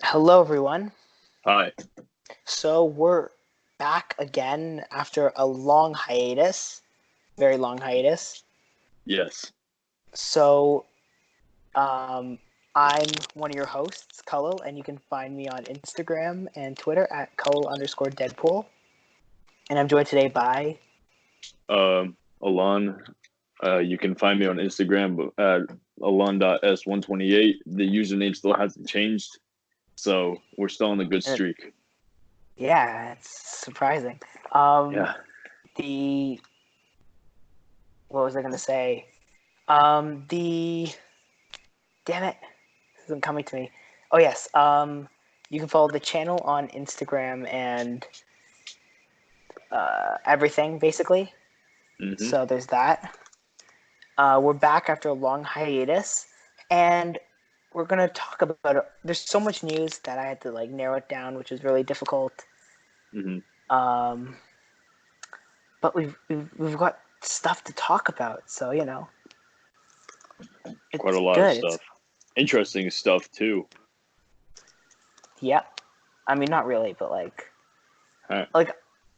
Hello, everyone. Hi. So we're back again after a long hiatus, very long hiatus. Yes. So I'm one of your hosts, Cullo, and you can find me on Instagram and Twitter at Cullo_Deadpool. And I'm joined today by Alon. You can find me on Instagram at alon.s128. The username still hasn't changed, so we're still on a good streak. Yeah, it's surprising. Yeah. What was I gonna say? Damn it, this isn't coming to me. Oh yes. You can follow the channel on Instagram and everything basically. Mm-hmm. So there's that. We're back after a long hiatus, and we're gonna talk about it. There's so much news that I had to narrow it down, which is really difficult. Mm-hmm. But we've got stuff to talk about, so Quite a it's lot of good. stuff. Interesting stuff too. Yeah, I mean not really, but Huh.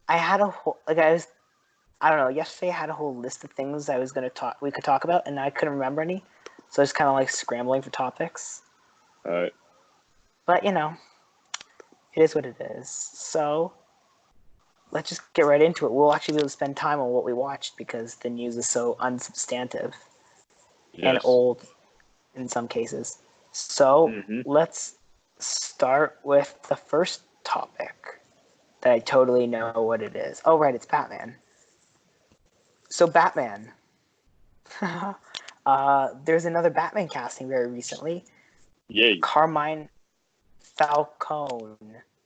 I had a whole I don't know. Yesterday I had a whole list of things we could talk about, and I couldn't remember any, so I was kind of scrambling for topics. All right. But it is what it is. So let's just get right into it. We'll actually be able to spend time on what we watched because the news is so unsubstantive and Yes. old in some cases. So Mm-hmm. let's start with the first topic that I totally know what it is. Oh, right, it's Batman. So Batman. There's another Batman casting very recently. Yay. Carmine Falcone.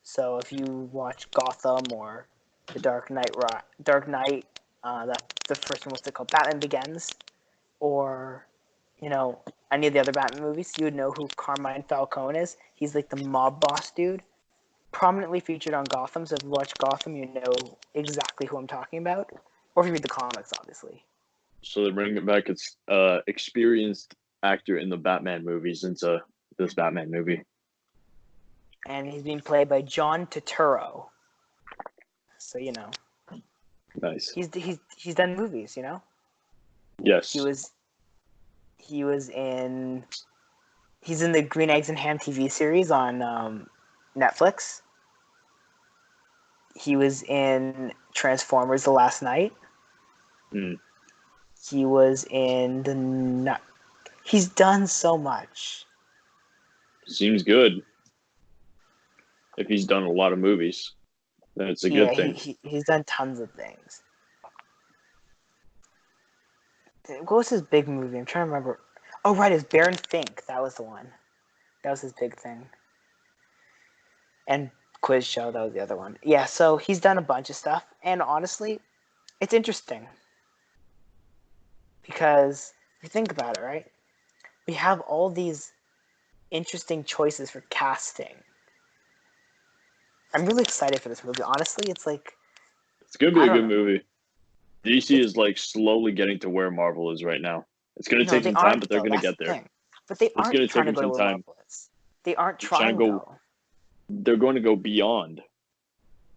So if you watch Gotham or The Dark Knight, the first one was called Batman Begins, or any of the other Batman movies, you would know who Carmine Falcone is. He's like the mob boss dude, prominently featured on Gotham. So if you watch Gotham, you know exactly who I'm talking about, or if you read the comics, obviously. So they're bringing back its experienced actor in the Batman movies into this Batman movie. And he's being played by John Turturro. So Nice. he's done movies. Yes. He's in the Green Eggs and Ham TV series on Netflix. He was in Transformers: The Last Night. Mm. He was in He's done so much. Seems good. If he's done a lot of movies, then it's a good thing. He's done tons of things. What was his big movie? I'm trying to remember. Oh, right, it's Baron Fink. That was the one. That was his big thing. And Quiz Show, that was the other one. Yeah, so he's done a bunch of stuff. And honestly, it's interesting. Because if you think about it, right? We have all these interesting choices for casting. I'm really excited for this movie. Honestly, it's gonna be a good movie. DC is slowly getting to where Marvel is right now. It's gonna take some time, but they're gonna get there. But they aren't trying to go to where Marvel is. They aren't trying though. They're going to go beyond.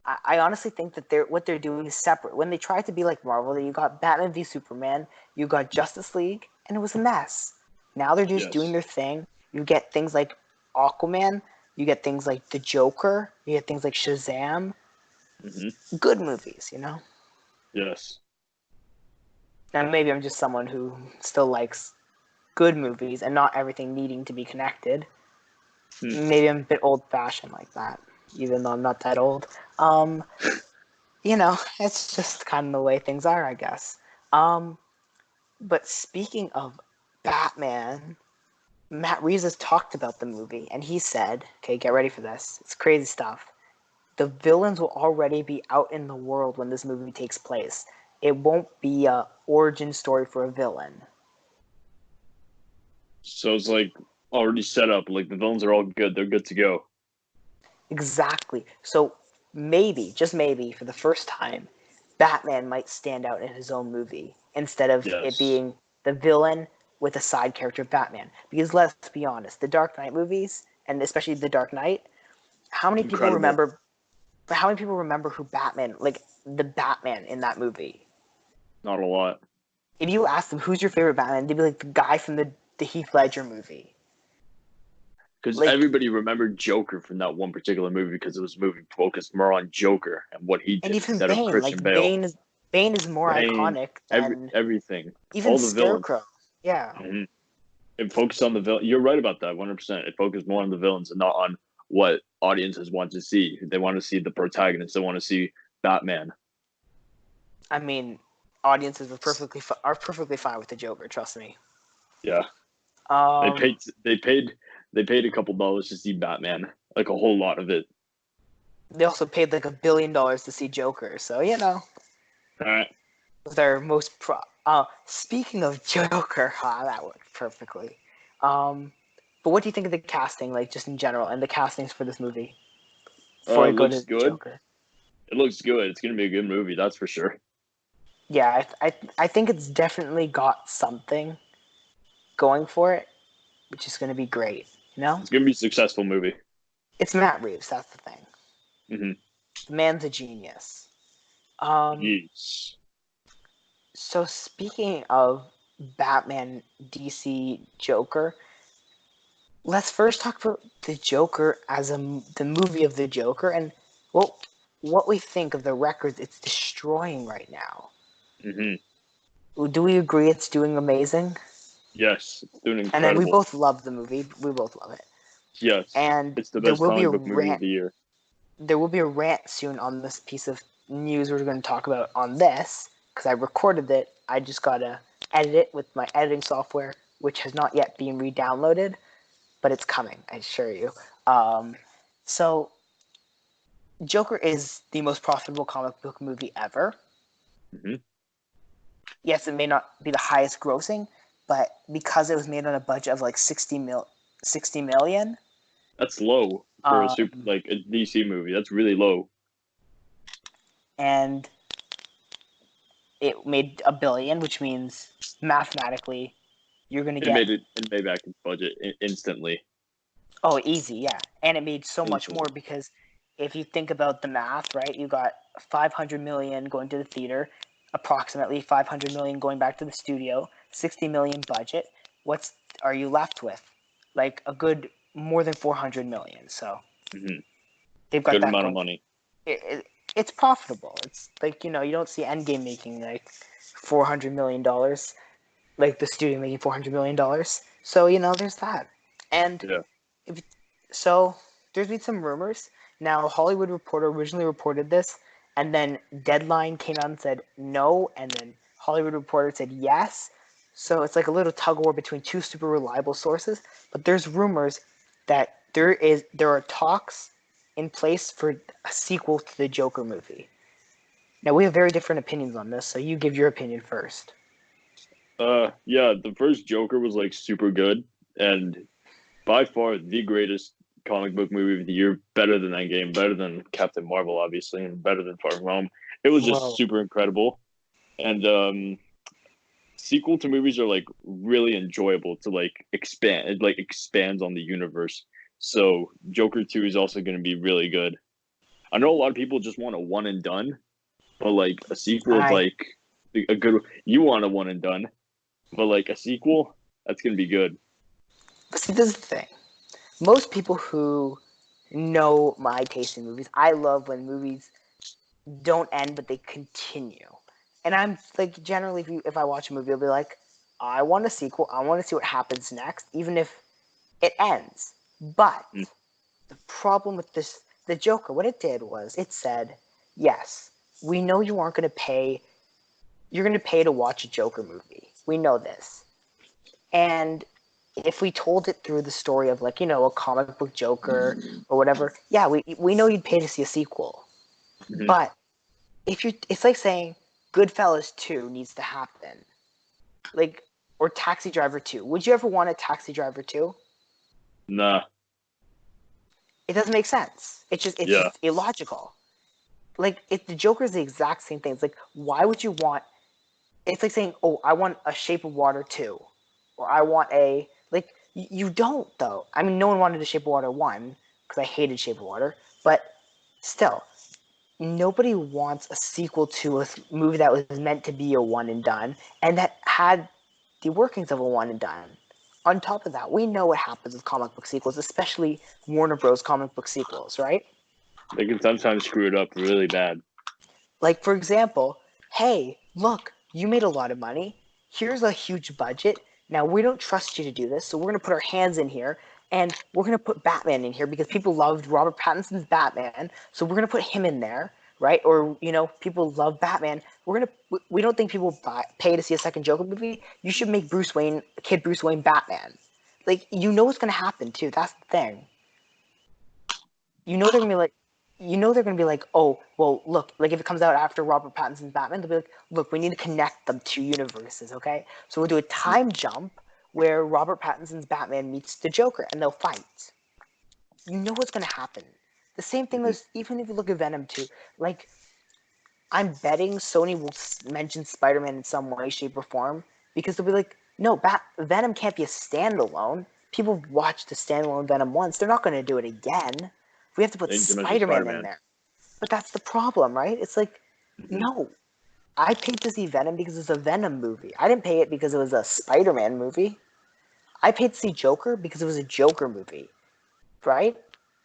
I honestly think that what they're doing is separate. When they tried to be like Marvel, you got Batman v Superman, you got Justice League, and it was a mess. Now they're just doing their thing. You get things like Aquaman, you get things like The Joker, you get things like Shazam. Mm-hmm. Good movies, Yes. Now maybe I'm just someone who still likes good movies and not everything needing to be connected. Maybe I'm a bit old-fashioned like that, even though I'm not that old. It's just kind of the way things are, I guess. But speaking of Batman, Matt Reeves has talked about the movie, and he said, okay, get ready for this. It's crazy stuff. The villains will already be out in the world when this movie takes place. It won't be a origin story for a villain. So it's already set up. The villains are all good. They're good to go. Exactly. So maybe, just maybe, for the first time, Batman might stand out in his own movie instead of it being the villain with a side character of Batman. Because let's be honest, the Dark Knight movies, and especially The Dark Knight, how many people Incredible. remember? But how many people remember who Batman, like the Batman in that movie? Not a lot. If you ask them who's your favorite Batman, they'd be like the guy from the Heath Ledger movie. Because Like, everybody remembered Joker from that one particular movie because it was a movie focused more on Joker and what he and did even instead of Bane, Christian like Bale. Bane is more Bane, iconic than everything, even all the villains. Scarecrow. Yeah. Mm-hmm. It focused on the villain. You're right about that, 100%. It focused more on the villains and not on what audiences want to see. They want to see the protagonist. They want to see Batman. I mean, audiences are perfectly fine with the Joker. Trust me. Yeah, Um, they paid a couple dollars to see Batman, like a whole lot of it. they also paid like $1 billion to see Joker, so you know, All right. their most pro. Speaking of Joker, that worked perfectly. But what do you think of the casting, like just in general, and the castings for this movie? Before It we go looks to good. Joker, It looks good. It's gonna be a good movie, that's for sure. yeah, I think it's definitely got something going for it, which is going to be great. You know, It's gonna be a successful movie. it's Matt Reeves. That's the thing. Mm-hmm. The man's a genius. Um, Yes. so speaking of Batman, DC, Joker, let's first talk about the Joker as the movie of the Joker and what we think of the records it's destroying right now. Mm-hmm. Do we agree it's doing amazing? Yes, it's doing And then we incredible. both love the movie. We both love it. Yes, And it's the there best will be a comic book movie of rant. the year. There will be a rant soon on this piece of news we're going to talk about on this because I recorded it. I just gotta edit it with my editing software, which has not yet been re-downloaded, but it's coming. I assure you. So Joker is the most profitable comic book movie ever. Mm-hmm. Yes, it may not be the highest grossing, but because it was made on a budget of like 60 million, That's low for a super um, like a DC movie. That's really low. and it made $1 billion, which means mathematically you're gonna get It made back its budget instantly. oh easy, yeah, and it made so much more Instantly. because if you think about the math, right, you got 500 million going to the theater, approximately 500 million going back to the studio, 60 million budget. What's are you left with? Like a good more than 400 million. So Mm-hmm. they've got Good that amount of going. money. It's profitable. It's like you don't see Endgame making like $400 million, like the studio making $400 million. So there's that, and Yeah. if, so there's been some rumors. Now Hollywood Reporter originally reported this, and then Deadline came out and said no, and then Hollywood Reporter said yes. So it's like a little tug of war between two super reliable sources. But there's rumors that there are talks in place for a sequel to the Joker movie. Now we have very different opinions on this, so you give your opinion first. Yeah, the first Joker was like super good and by far the greatest comic book movie of the year, better than Endgame, better than Captain Marvel, obviously, and better than Far From Home. It was just Bro, super incredible. And sequel to movies are like really enjoyable to like expand. It like expands on the universe. So Joker 2 is also going to be really good. I know a lot of people just want a one and done, but like a sequel is I like a good. You want a one and done, but like a sequel, that's going to be good. but see this is the thing. Most people who know my taste in movies, I love when movies don't end but they continue. And I'm like generally if I watch a movie I'll be like, I want a sequel, I want to see what happens next, even if it ends. But Mm. the problem with the Joker, what it did was it said, yes, we know you aren't gonna pay you're gonna pay to watch a Joker movie. We know this. And if we told it through the story of like a comic book Joker or whatever, yeah, we know you'd pay to see a sequel. Mm-hmm. But it's like saying Goodfellas 2 needs to happen, like or Taxi Driver 2. Would you ever want a Taxi Driver 2? Nah, It doesn't make sense. It's yeah, just illogical. Like if the Joker is the exact same thing. It's like why would you want? It's like saying, oh, I want a Shape of Water 2, or I want a like you don't though. I mean, no one wanted a Shape of Water 1 because I hated Shape of Water. But still, nobody wants a sequel to a movie that was meant to be a one and done, and that had the workings of a one and done. On top of that, we know what happens with comic book sequels, especially Warner Bros. Comic book sequels, right? They can sometimes screw it up really bad. Like, for example, hey, look, you made a lot of money. Here's a huge budget. Now, we don't trust you to do this, so we're going to put our hands in here, and we're going to put Batman in here because people loved Robert Pattinson's Batman, so we're going to put him in there, right? Or, people love Batman. We don't think people pay to see a second Joker movie. You should make Kid Bruce Wayne Batman. Like, what's going to happen, too. That's the thing. They're going to be like, they're going to be like, oh, well, look, like if it comes out after Robert Pattinson's Batman, they'll be like, look, we need to connect them two universes, okay? So we'll do a time jump where Robert Pattinson's Batman meets the Joker, and they'll fight. You know what's going to happen. The same thing as, even if you look at Venom 2, like, I'm betting Sony will mention Spider-Man in some way, shape, or form, because they'll be like, no, Venom can't be a standalone. People watched the standalone Venom once. They're not going to do it again. We have to put Spider-Man in there. But that's the problem, right? It's like, no. I paid to see Venom because it's a Venom movie. I didn't pay it because it was a Spider-Man movie. I paid to see Joker because it was a Joker movie. Right?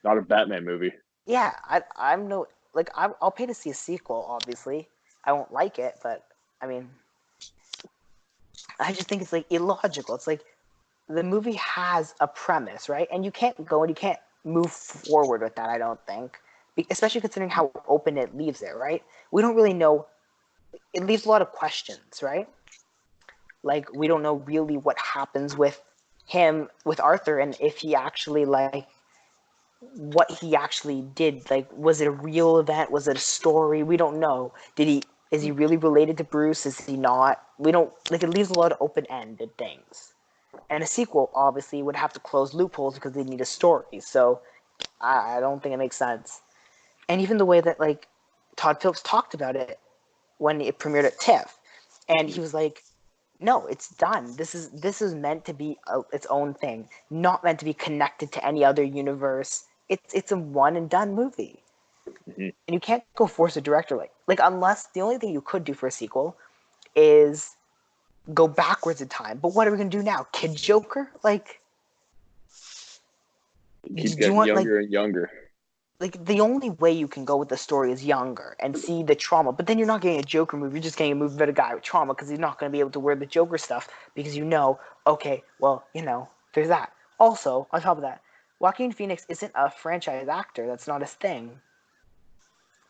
Not a Batman movie. Yeah, I'll pay to see a sequel, obviously. I won't like it, but, I mean, I just think it's, like, illogical. It's like, the movie has a premise, right? And you can't move forward with that, I don't think. Especially considering how open it leaves it, right? We don't really know. It leaves a lot of questions, right? Like, we don't know really what happens with Arthur, and if he actually, like, what he actually did. Like, was it a real event? Was it a story? We don't know. Is he really related to Bruce? Is he not? We don't, like, it leaves a lot of open-ended things. And a sequel, obviously, would have to close loopholes because they need a story. So, I don't think it makes sense. And even the way that, like, Todd Phillips talked about it when it premiered at TIFF, and he was like, no, it's done. This is meant to be its own thing, not meant to be connected to any other universe. It's a one and done movie. And you can't go force a director like unless the only thing you could do for a sequel is go backwards in time. But what are we gonna do now? Kid Joker? Like, keep getting younger and younger. Like, the only way you can go with the story is younger and see the trauma. But then you're not getting a Joker movie. You're just getting a movie about a guy with trauma because he's not going to be able to wear the Joker stuff because okay, well, there's that. Also, on top of that, Joaquin Phoenix isn't a franchise actor. That's not his thing.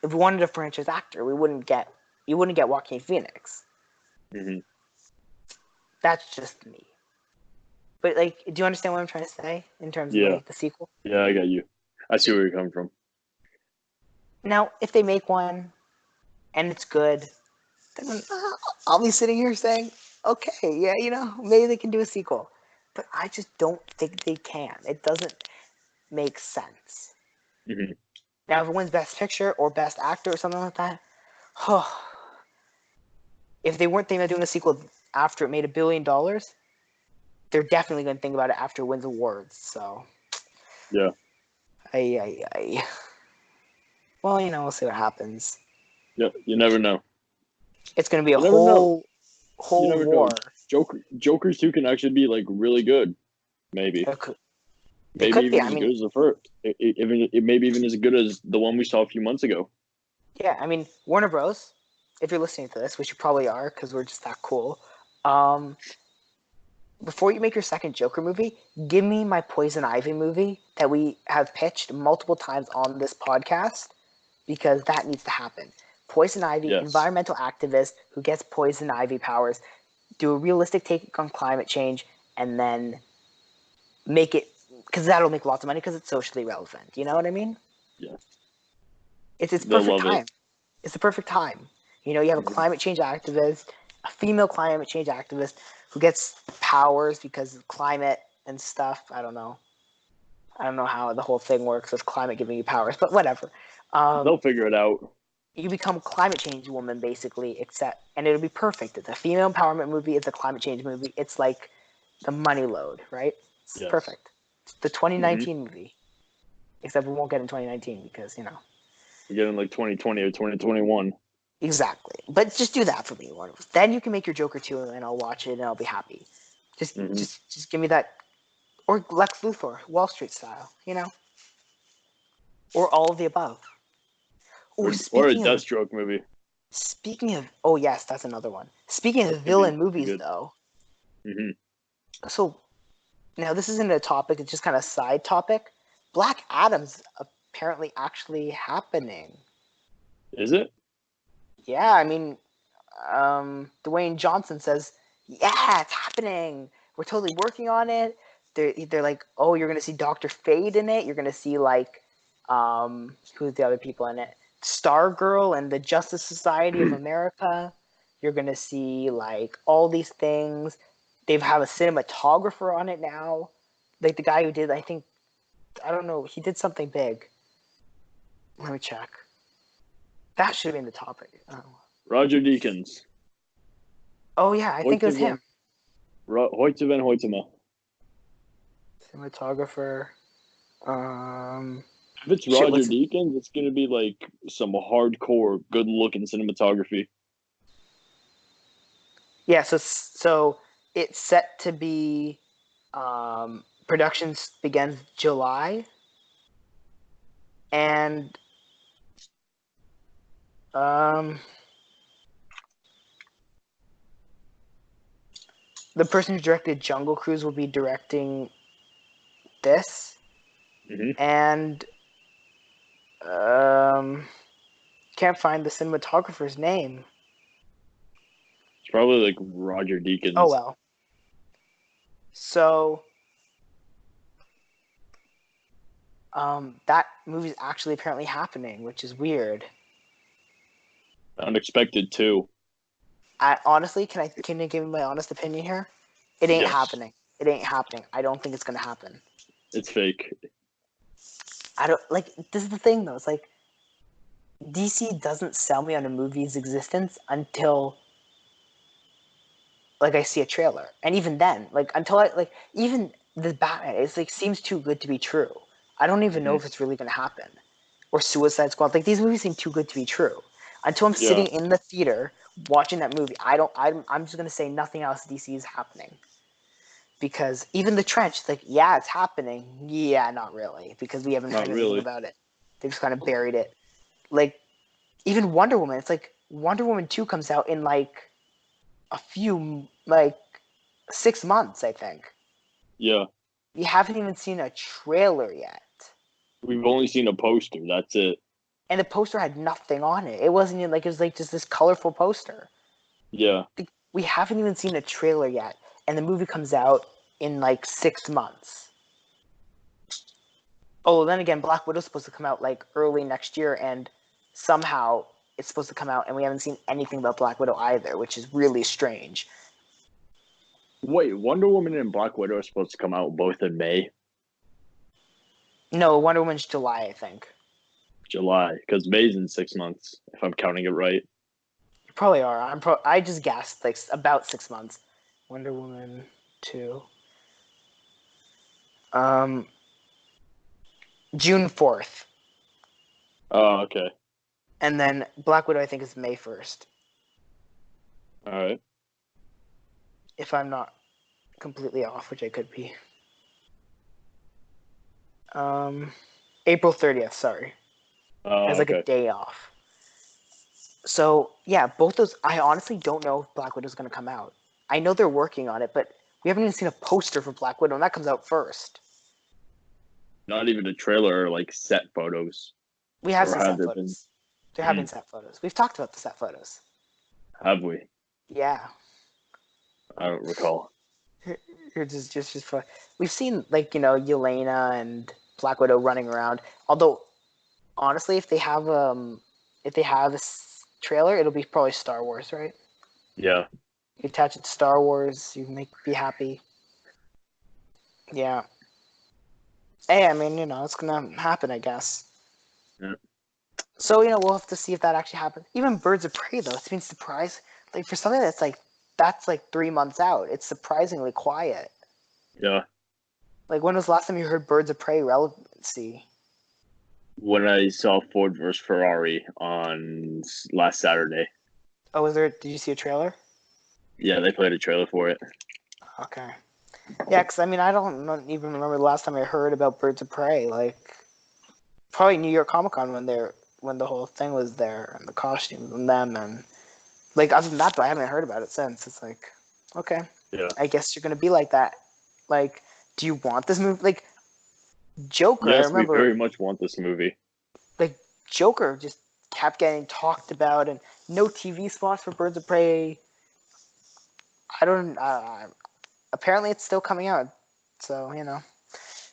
If we wanted a franchise actor, you wouldn't get Joaquin Phoenix. Mm-hmm. That's just me. But, like, do you understand what I'm trying to say in terms of, like, the sequel? Yeah, I got you. I see where you're coming from. Now, if they make one and it's good, then I'll be sitting here saying, okay, yeah, maybe they can do a sequel. But I just don't think they can. It doesn't make sense. Mm-hmm. Now, if it wins Best Picture or Best Actor or something like that, if they weren't thinking of doing a sequel after it made $1 billion, they're definitely going to think about it after it wins awards. So, yeah. Well, we'll see what happens. Yep, you never know. It's going to be a whole war. Joker 2 can actually be, like, really good. Maybe. Maybe even as good as the first. It maybe even as good as the one we saw a few months ago. Yeah, I mean, Warner Bros., if you're listening to this, which you probably are because we're just that cool, before you make your second Joker movie, give me my Poison Ivy movie that we have pitched multiple times on this podcast, because that needs to happen. Poison Ivy, environmental activist who gets Poison Ivy powers, do a realistic take on climate change, and then make it, because that'll make lots of money because it's socially relevant. You know what I mean? Yeah. It's perfect time. It's the perfect time. You have a climate change activist, a female climate change activist who gets powers because of climate and stuff. I don't know how the whole thing works with climate giving you powers, but whatever. They'll figure it out. You become a climate change woman, basically, and it'll be perfect. It's a female empowerment movie. It's a climate change movie. It's like the money load, right? It's perfect. It's the 2019 movie. Except we won't get in 2019 because We get in like 2020 or 2021. exactly. But just do that for me. Then you can make your Joker 2, and I'll watch it and I'll be happy. Mm-hmm. Just give me that, or Lex Luthor, Wall Street style, or all of the above. Or Or a Deathstroke movie. oh yes, that's another one. Speaking of Could be villain movies, good. though, Mm-hmm. so now this isn't a topic; it's just kind of a side topic. Black Adam's apparently actually happening. Is it? Yeah, I mean, Dwayne Johnson says, "Yeah, it's happening. We're totally working on it." They're like, "Oh, you're gonna see Dr. Fate in it. You're gonna see like, who's the other people in it? Stargirl and the Justice Society of America. You're gonna see like all these things. They have a cinematographer on it now, like the guy who did, I don't know, he did something big. Let me check. That should be in the topic. Roger Deakins. Oh yeah, I think it was him. Hoyte van Hoytema. Cinematographer. If it's Roger Deakins, it's gonna be like some hardcore, good-looking cinematography. Yeah, so it's set to be production begins July, and the person who directed Jungle Cruise will be directing this, and can't find the cinematographer's name. It's probably like Roger Deakins. Oh well. So that movie's actually apparently happening, which is weird. Unexpected too. Honestly, can you give me my honest opinion here? It ain't happening. It ain't happening. I don't think it's gonna happen. It's fake. I don't like. This is the thing though. It's like DC doesn't sell me on a movie's existence until like I see a trailer, and even then, like until I like even the Batman, it's like seems too good to be true. I don't even know if it's really gonna happen. Or Suicide Squad. Like these movies seem too good to be true. Until I'm sitting in the theater watching that movie, I'm just gonna say nothing else DC is happening. Because even The Trench, like, yeah, it's happening. Yeah, not really, because we haven't heard anything about it. They just kind of buried it. Like, even Wonder Woman, it's like Wonder Woman 2 comes out in like a few, like 6 months, I think. Yeah. We haven't even seen a trailer yet. We've only seen a poster. That's it. And the poster had nothing on it. It wasn't even like, it was like just this colorful poster. Yeah. We haven't even seen a trailer yet, and the movie comes out in like 6 months. Oh, then again, Black Widow's supposed to come out like early next year, and somehow it's supposed to come out, and we haven't seen anything about Black Widow either, which is really strange. Wait, Wonder Woman and Black Widow are supposed to come out both in May? No, Wonder Woman's July, I think. July, because May's in 6 months, if I'm counting it right. You probably are. I just guessed like about 6 months. Wonder Woman 2. June 4th. Oh, okay. And then Black Widow, I think, is May 1st. All right. If I'm not completely off, which I could be. April 30th, sorry. As like a day off. So, yeah, both those, I honestly don't know if Black Widow's going to come out. I know they're working on it, but we haven't even seen a poster for Black Widow, and that comes out first. Not even a trailer or like set photos. We have seen set photos. There have been set photos. We've talked about the set photos. Have we? Yeah. I don't recall. You're just fun. We've seen like Yelena and Black Widow running around. Although, honestly, if they have a trailer, it'll be probably Star Wars, right? Yeah. You attach it to Star Wars, you be happy. Yeah. Hey, I mean, it's gonna happen, I guess. Yeah. So, we'll have to see if that actually happens. Even Birds of Prey, though, it's been surprised. Like, for something that's like 3 months out, it's surprisingly quiet. Yeah. Like, when was the last time you heard Birds of Prey relevancy? when I saw Ford versus Ferrari on last Saturday. Oh, was there? Did you see a trailer? Yeah, they played a trailer for it. Okay. Yeah, because I mean, I don't even remember the last time I heard about Birds of Prey. Like, probably New York Comic Con when the whole thing was there and the costumes and them and like other than that, though, I haven't heard about it since. It's like, okay, Yeah. I guess you're gonna be like that. Like, do you want this movie? Like Joker, I Yes, we remember very much want this movie. like Joker just kept getting talked about and no TV spots for Birds of Prey. I don't. Apparently, it's still coming out. So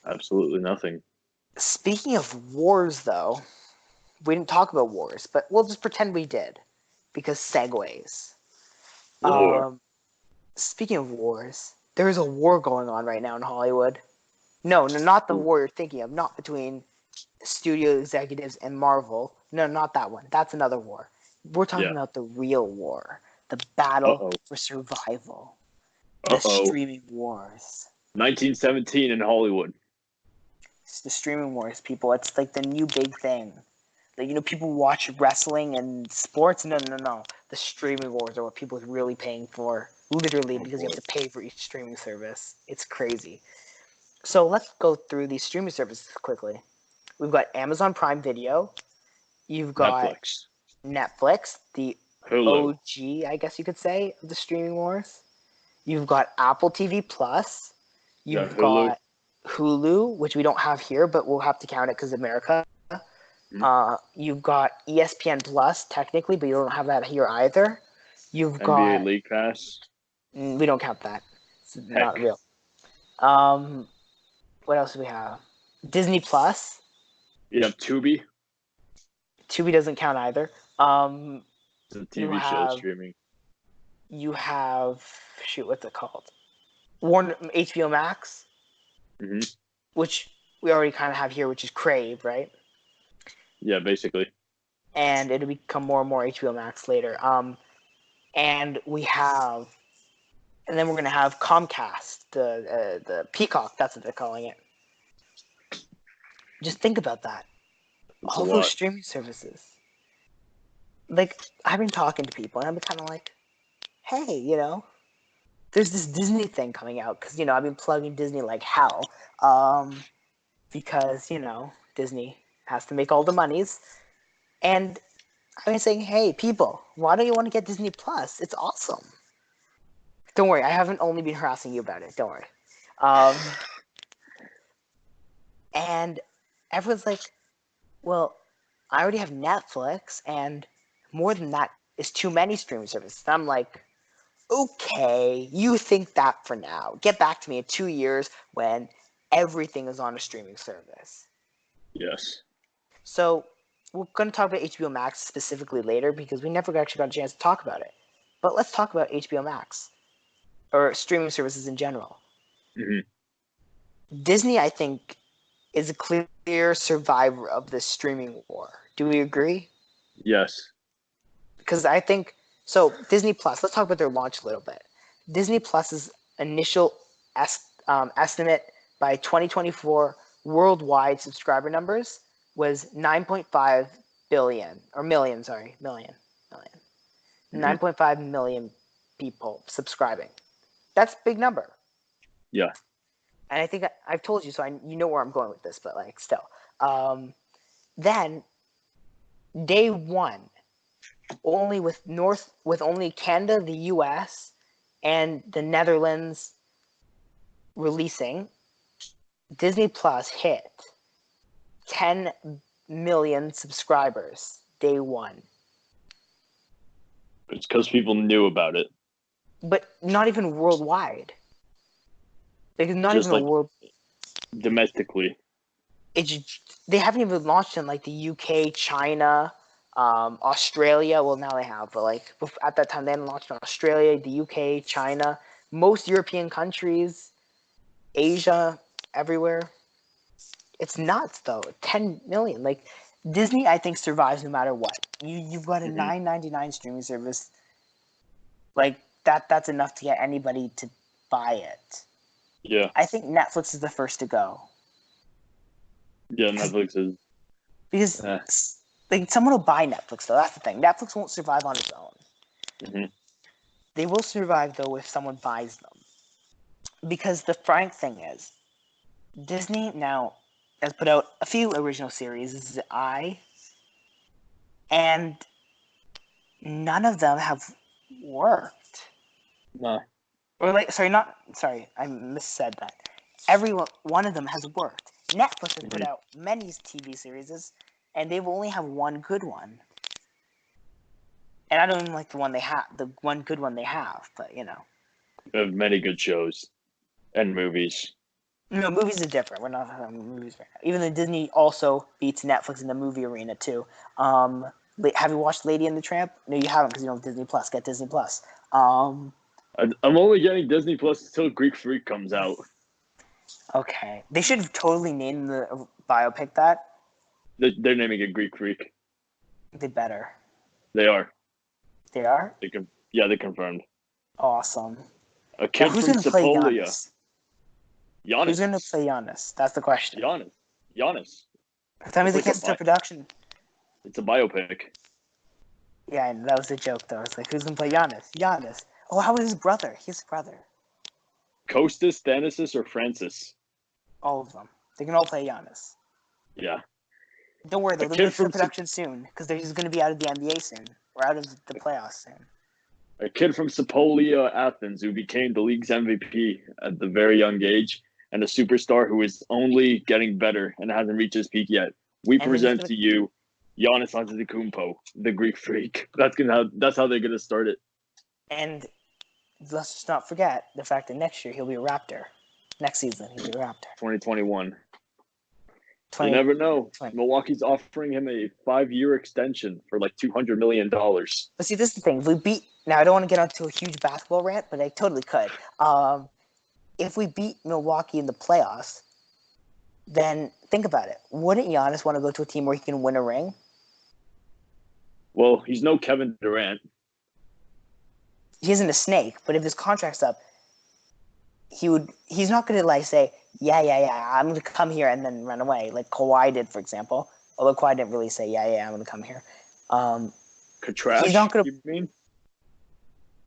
Absolutely nothing. Speaking of wars, though, we didn't talk about wars, but we'll just pretend we did because segues. War. Speaking of wars, there is a war going on right now in Hollywood. No, not the war you're thinking of. Not between studio executives and Marvel. No, not that one. That's another war. We're talking Yeah. about the real war, the battle Uh-oh. for survival, the Uh-oh. streaming wars. 1917 in Hollywood. It's the streaming wars, people. It's like the new big thing. Like, people watch wrestling and sports. No, no, no. The streaming wars are what people are really paying for. Literally, because you have to pay for each streaming service. It's crazy. So let's go through these streaming services quickly. We've got Amazon Prime Video. You've got Netflix, the Hulu. OG, I guess you could say, of the streaming wars. You've got Apple TV Plus. You've got Hulu, which we don't have here, but we'll have to count it because America. You've got ESPN Plus, technically, but you don't have that here either. You've NBA got League Pass. We don't count that. It's not Heck. real. What else do we have? Disney Plus. You have Tubi. Tubi doesn't count either. It's a TV show streaming. You have what's it called? Warner HBO Max, which we already kind of have here, which is Crave, right? Yeah, basically. And it'll become more and more HBO Max later. And then we're gonna have Comcast, the Peacock. That's what they're calling it. Just think about that. All those streaming services. Like, I've been talking to people, and I've been kind of like, hey, there's this Disney thing coming out because I've been plugging Disney like hell, because Disney has to make all the monies, and I've been saying, hey, people, why don't you want to get Disney Plus? It's awesome. Don't worry, I haven't only been harassing you about it. Don't worry. And everyone's like, well, I already have Netflix, and more than that is too many streaming services. And I'm like, okay, you think that for now. Get back to me in 2 years when everything is on a streaming service. Yes. So we're going to talk about HBO Max specifically later because we never actually got a chance to talk about it. But let's talk about HBO Max or streaming services in general. Disney, I think, is a clear survivor of this streaming war. Do we agree? Yes. Because I think so. Disney Plus. Let's talk about their launch a little bit. Disney Plus's initial estimate by 2024 worldwide subscriber numbers was 9.5 billion or million. Sorry, million. 9.5 million people subscribing. That's a big number. Yeah. And I think I've told you, so you know where I'm going with this, but like still. Then day one, only with only Canada, the US, and the Netherlands releasing, Disney Plus hit 10 million subscribers day one. It's because people knew about it. But not even worldwide. Like, not just even like a world. Domestically. They haven't even launched in like the UK, China, Australia. Well, now they have, but like at that time they hadn't launched in Australia, the UK, China, most European countries, Asia, everywhere. It's nuts though. 10 million. Like, Disney, I think, survives no matter what. You've got a $9.99 streaming service. Like that's enough to get anybody to buy it. Yeah. I think Netflix is the first to go. Yeah, Netflix is. Because like someone will buy Netflix though. That's the thing. Netflix won't survive on its own. Mm-hmm. They will survive though if someone buys them. Because the frank thing is, Disney now has put out a few original series. This is and none of them have worked. No. Or I missaid that. One of them has worked. Netflix has put out many TV series, and they've only have one good one. And I don't even like the one good one they have, but They have many good shows and movies. No, movies are different. We're not talking movies right now. Even though Disney also beats Netflix in the movie arena too. Have you watched Lady and the Tramp? No, you haven't because you don't have Disney Plus. Get Disney Plus. I'm only getting Disney Plus until Greek Freak comes out. Okay. They should have totally named the biopic that. They're naming it Greek Freak. They better. They are. They are? They confirmed. Awesome. A kid who's from gonna play Sapolia. Giannis? Who's going to play Giannis? That's the question. Giannis. Tell me they can't start production. It's a biopic. Yeah, that was the joke, though. It's like, who's going to play Giannis? Giannis. Oh, how about his brother? His brother. Kostas, Thanasis, or Francis? All of them. They can all play Giannis. Yeah. Don't worry, though. They'll get start production soon, because they're just going to be out of the NBA soon. Or out of the playoffs soon. A kid from Sapolia, Athens, who became the league's MVP at the very young age, and a superstar who is only getting better and hasn't reached his peak yet. We present to you Giannis Antetokounmpo, the Greek Freak. That's how they're gonna start it. And let's just not forget the fact that next year he'll be a Raptor. Next season he'll be a Raptor. 2021. You never know. Milwaukee's offering him a 5-year extension for like $200 million. But see, this is the thing. Now I don't want to get onto a huge basketball rant, but I totally could. If we beat Milwaukee in the playoffs, then think about it. Wouldn't Giannis want to go to a team where he can win a ring? Well, he's no Kevin Durant. He isn't a snake, but if his contract's up, he's not going to say, yeah, I'm going to come here and then run away, like Kawhi did, for example. Although Kawhi didn't really say, yeah, I'm going to come here. Katrash, he's not gonna, you mean?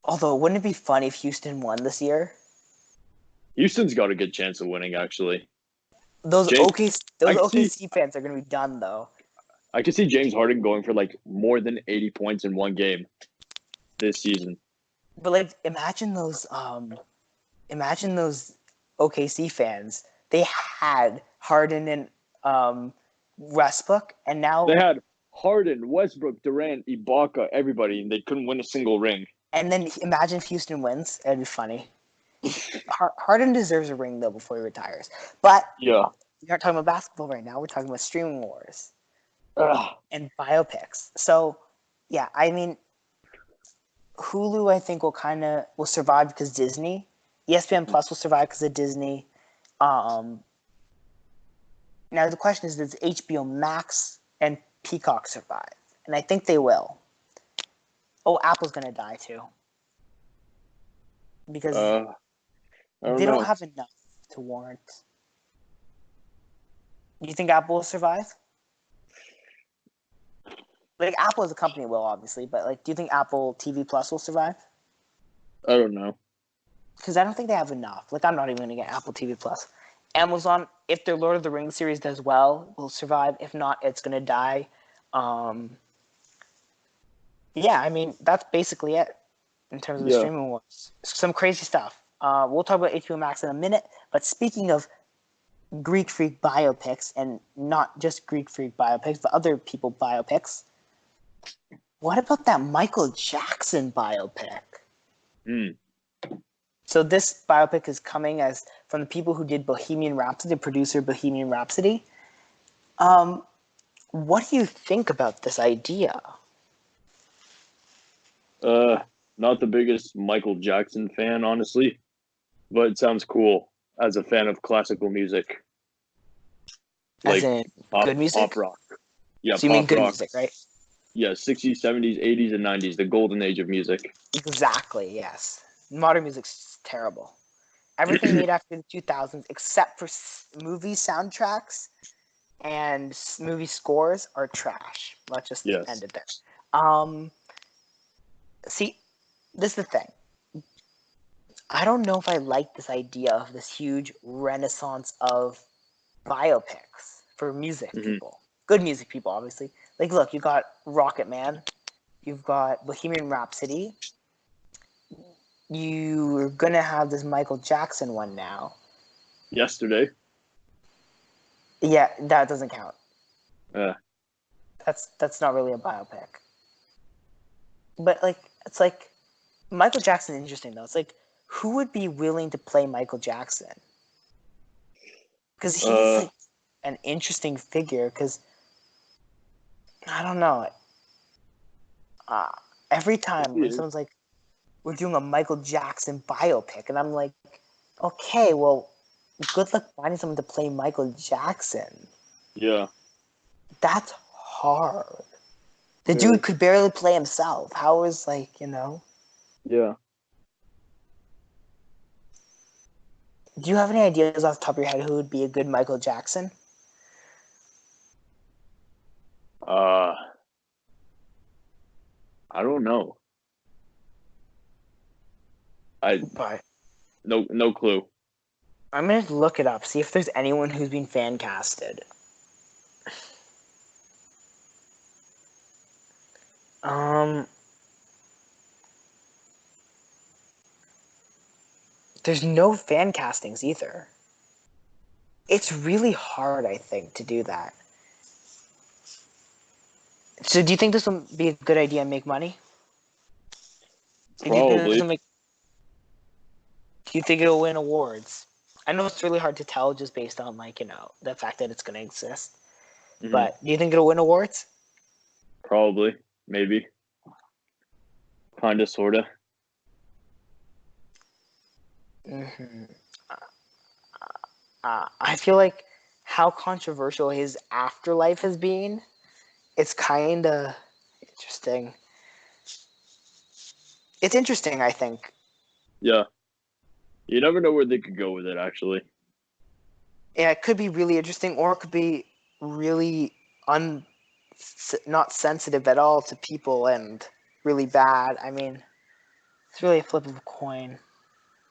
Although, wouldn't it be funny if Houston won this year? Houston's got a good chance of winning, actually. Those OKC fans are going to be done, though. I could see James Harden going for like more than 80 points in one game this season. But like, imagine those OKC fans. They had Harden and Westbrook, and now they had Harden, Westbrook, Durant, Ibaka, everybody, and they couldn't win a single ring. And then imagine if Houston wins. It'd be funny. Harden deserves a ring though before he retires. But yeah, we aren't talking about basketball right now. We're talking about streaming wars and biopics. So yeah, I mean, Hulu I think will survive because Disney. ESPN Plus will survive because of Disney. Now the question is, does HBO Max and Peacock survive? And I think they will. Oh, Apple's gonna die too because they don't have enough to warrant. Do you think Apple will survive? Like, Apple as a company will, obviously, but like, do you think Apple TV Plus will survive? I don't know. Because I don't think they have enough. Like, I'm not even going to get Apple TV Plus. Amazon, if their Lord of the Rings series does well, will survive. If not, it's going to die. Yeah, I mean, that's basically it in terms of the streaming wars. Some crazy stuff. We'll talk about HBO Max in a minute, but speaking of Greek Freak biopics, and not just Greek Freak biopics, but other people biopics, what about that Michael Jackson biopic? So this biopic is coming from the people who did Bohemian Rhapsody, producer Bohemian Rhapsody. What do you think about this idea? Not the biggest Michael Jackson fan, honestly, but it sounds cool as a fan of classical music. As in good music? Pop rock. Yeah, so you mean good music, right? Yeah, 60s, 70s, 80s, and 90s, the golden age of music. Exactly, yes. Modern music's terrible. Everything made after the 2000s, except for movie soundtracks, and movie scores are trash. Let's just Yes. end it there. Um, See, this is the thing. I don't know if I like this idea of this huge renaissance of biopics for music Hmm. people. Good music people, obviously. Like, look, you got Rocket Man, you've got Bohemian Rhapsody, you're gonna have this Michael Jackson one now. Yesterday. Yeah, that doesn't count. Uh, That's not really a biopic. But like, it's like Michael Jackson is interesting though. It's like, who would be willing to play Michael Jackson? Because he's uh, like an interesting figure. Because I don't know. Uh, every time he when is. someone's like, "We're doing a Michael Jackson biopic," and I'm like, "Okay, well, good luck finding someone to play Michael Jackson. Yeah. That's hard. The It dude is. could barely play himself. How is like Yeah. Do you have any ideas off the top of your head who would be a good Michael Jackson? Uh, I don't know. I But no clue. I'm gonna look it up, see if there's anyone who's been fan casted. Um, there's no fan castings either. It's really hard, I think, to do that. So, do you think this will be a good idea and make money? Do you think this will Probably. make? Do you think it'll win awards? I know it's really hard to tell just based on the fact that it's gonna exist. Hmm. But do you think it'll win awards? Probably. Maybe. Kinda. Sorta. Hmm. I feel like how controversial his afterlife has been. It's kind of interesting. It's interesting, I think. Yeah. You never know where they could go with it. Actually. Yeah, it could be really interesting, or it could be really un not sensitive at all to people and really bad. I mean, it's really a flip of a coin.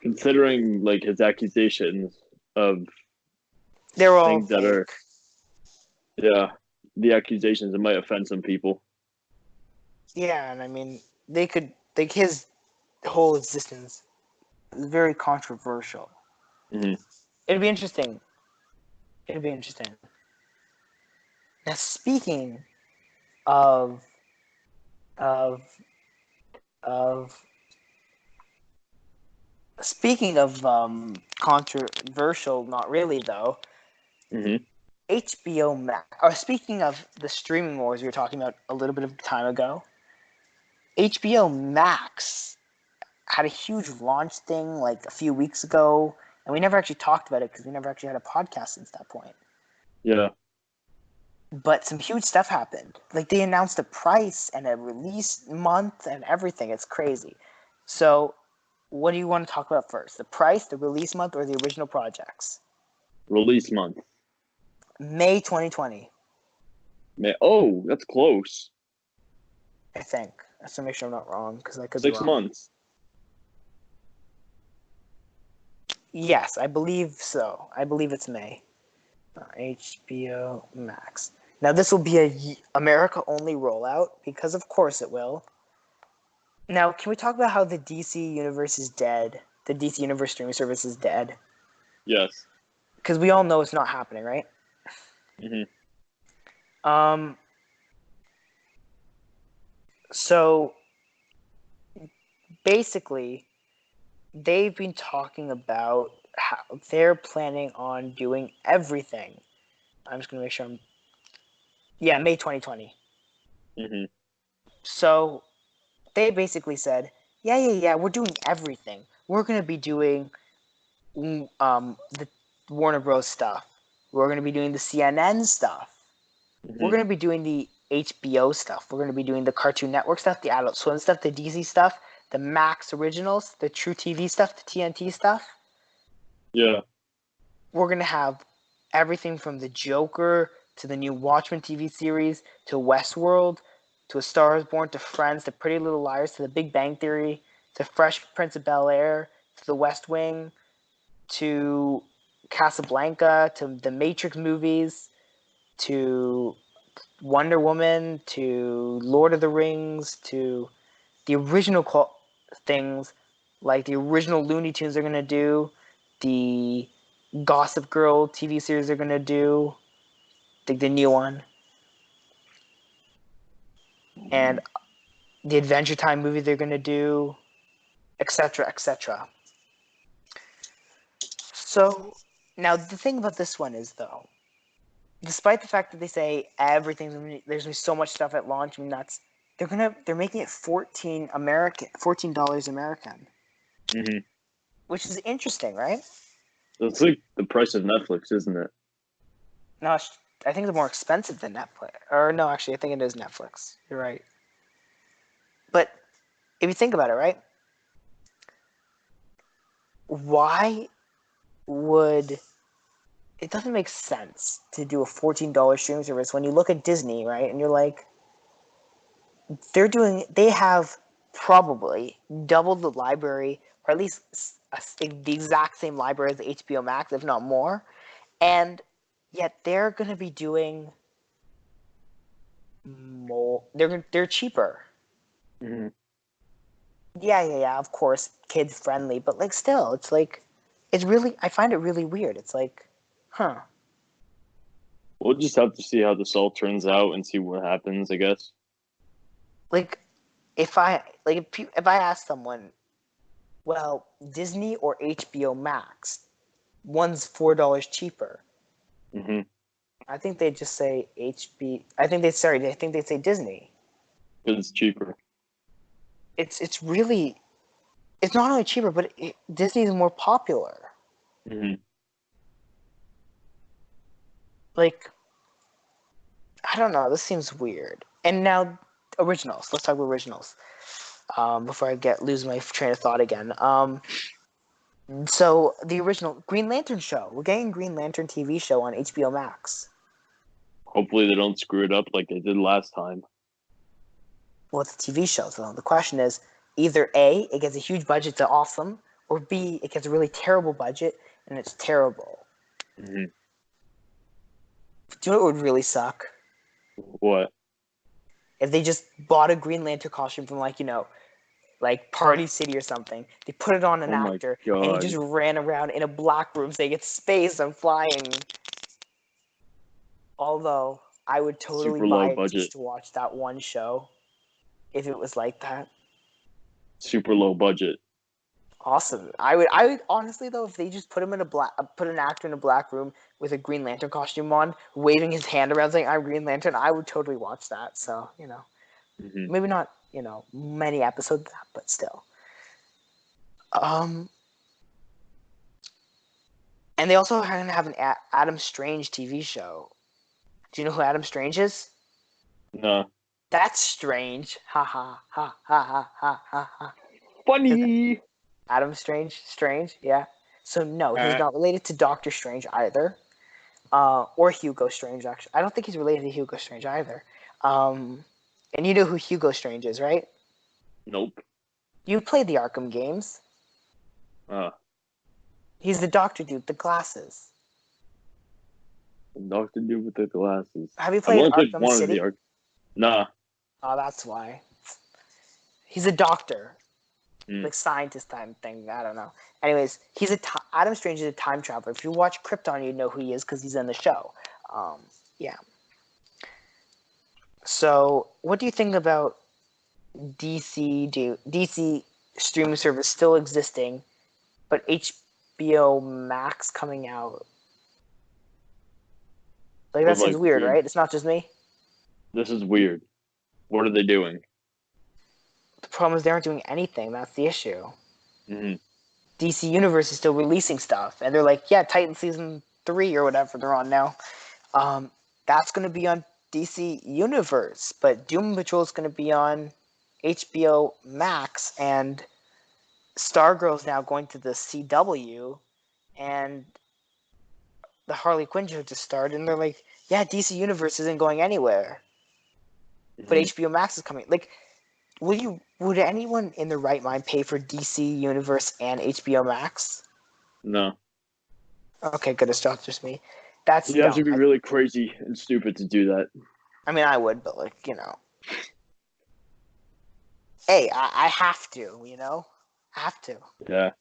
Considering like his accusations of They're all things that are, fake. yeah, the accusations that might offend some people. Yeah, and I mean, they could like his whole existence is very controversial. Hmm. It'd be interesting. It'd be interesting. Now, of of of speaking of controversial, not really though. Hmm. HBO Max. Or speaking of the streaming wars we were talking about a little bit of time ago, HBO Max had a huge launch thing like a few weeks ago, and we never actually talked about it because we never actually had a podcast since that point. Yeah. But some huge stuff happened. Like they announced a price and a release month and everything. It's crazy. So, what do you want to talk about first? The price, the release month, or the original projects? Release month. May 2020, Man, oh, that's close. I think. Just to make sure I'm not wrong, because I could be Six wrong. months. Yes, I believe so. I believe it's May. HBO Max. Now this will be a America only rollout because of course it will. Now, can we talk about how the DC universe is dead? The DC universe streaming service is dead Yes. because we all know it's not happening, right? Hmm. Um. So basically, they've been talking about how they're planning on doing everything. I'm just gonna make sure I'm. Yeah, May 2020. Hmm. So they basically said, yeah, we're doing everything. We're gonna be doing the Warner Bros. Stuff. We're gonna be doing the CNN stuff. We're Hmm. gonna be doing the HBO stuff. We're gonna be doing the Cartoon Network stuff, the Adult Swim stuff, the DC stuff, the Max Originals, the True TV stuff, the TNT stuff. Yeah. We're gonna have everything from the Joker to the new Watchmen TV series, to Westworld, to A Star Is Born, to Friends, to Pretty Little Liars, to The Big Bang Theory, to Fresh Prince of Bel-Air, to The West Wing, to Casablanca, to the Matrix movies, to Wonder Woman, to Lord of the Rings, to the original things, like the original Looney Tunes they're going to do, the Gossip Girl TV series they're going to do, the new one, and the Adventure Time movie they're going to do, etc., etc. So, now the thing about this one is, though, despite the fact that they say there's going to be so much stuff at launch, I mean, they're making it $14 American, which is interesting, right? It's like the price of Netflix, isn't it? No, I think it's more expensive than Netflix. Or no, actually, I think it is Netflix. You're right. But if you think about it, right? Why would it doesn't make sense to do a $14 streaming service when you look at Disney, right? And you're like, they have probably doubled the library, or at least the exact same library as the HBO Max, if not more, and yet they're going to be doing more. They're cheaper. Mm-hmm. Yeah. Of course, kids friendly, but like still, it's like I find it really weird. It's like, huh. We'll just have to see how this all turns out and see what happens, I guess. Like, if I ask someone, well, Disney or HBO Max, one's $4 cheaper. Mm-hmm. I think they'd just say HB. I think they'd say Disney. Because it's cheaper. It's really, it's not only cheaper, but Disney is more popular. Mm-hmm. Like, I don't know. This seems weird. And now, originals. Let's talk about originals. Before I lose my train of thought again. So the original Green Lantern show. We're getting Green Lantern TV show on HBO Max. Hopefully they don't screw it up like they did last time. Well, it's a TV show, so the question is either A, it gets a huge budget to awesome, or B, it gets a really terrible budget and it's terrible. Mm-hmm. Do you know what would really suck? What? If they just bought a Green Lantern costume from like Party City or something. They put it on an actor, and he just ran around in a black room saying it's space, I'm flying. Although, I would totally buy it just to watch that one show if it was like that. Super low budget. Awesome. I would honestly, though, if they just put an actor in a black room with a Green Lantern costume on, waving his hand around saying I'm Green Lantern, I would totally watch that. So, Mm-hmm. maybe not, many episodes of that, but still. And they also are going to have an Adam Strange TV show. Do you know who Adam Strange is? No. That's strange. Ha ha ha ha ha ha ha ha. Funny. Adam Strange, yeah. So no, he's not related to Doctor Strange either, or Hugo Strange. Actually, I don't think he's related to Hugo Strange either. And you know who Hugo Strange is, right? Nope. You played the Arkham games. He's the doctor dude, the glasses. The doctor dude with the glasses. Have you played Arkham City? Nah. Oh, that's why. He's a doctor. Like scientist type thing. I don't know. Anyways, Adam Strange is a time traveler. If you watch Krypton, you know who he is because he's in the show. Yeah. So, what do you think about DC streaming service still existing, but HBO Max coming out? Like that seems weird, right? It's not just me. This is weird. What are they doing? The problem is they aren't doing anything. That's the issue. Mm-hmm. DC Universe is still releasing stuff, and they're like, yeah, Titan season 3 or whatever they're on now. That's going to be on DC Universe, but Doom Patrol is going to be on HBO Max, and Stargirl's now going to the CW, and the Harley Quinn show just started, and they're like, yeah, DC Universe isn't going anywhere, but Mhm. HBO Max is coming. Like, would anyone in their right mind pay for DC Universe and HBO Max? No. Okay, good. It's just me. That's You have to dumb. be really crazy and stupid to do that. I mean, I would, but like, hey, I have to, I have to. Yeah.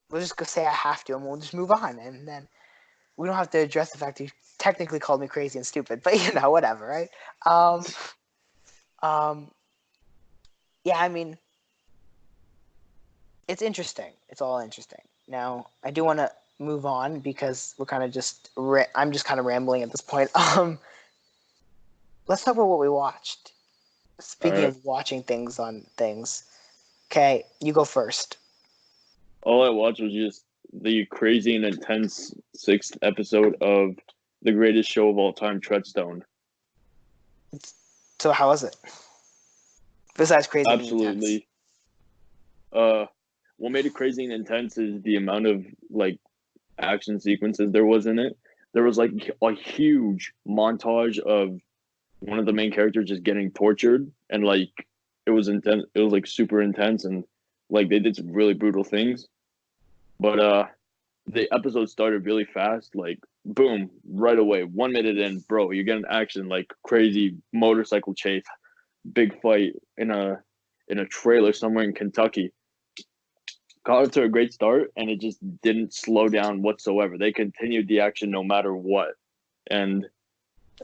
We'll just go say I have to, and we'll just move on, and then we don't have to address the fact he technically called me crazy and stupid, but whatever, right? Um, um, yeah, I mean, it's interesting. It's all interesting. Now, I do want to move on because we're kind of just I'm just kind of rambling at this point. Let's talk about what we watched. All Speaking right. of watching things on things, okay, you go first. All I watched was just the crazy and intense 6th episode of the greatest show of all time, Treadstone. So how was it? Besides crazy and intense. Absolutely. What made it crazy and intense is the amount of like action sequences there was in it. There was like a huge montage of one of the main characters just getting tortured, and like it was intense. It was like super intense, and like they did some really brutal things. But the episode started really fast, like boom, right away. 1 minute in, bro, you're getting action, like crazy motorcycle chase, big fight in a trailer somewhere in Kentucky. Got it to a great start, and it just didn't slow down whatsoever. They continued the action no matter what. And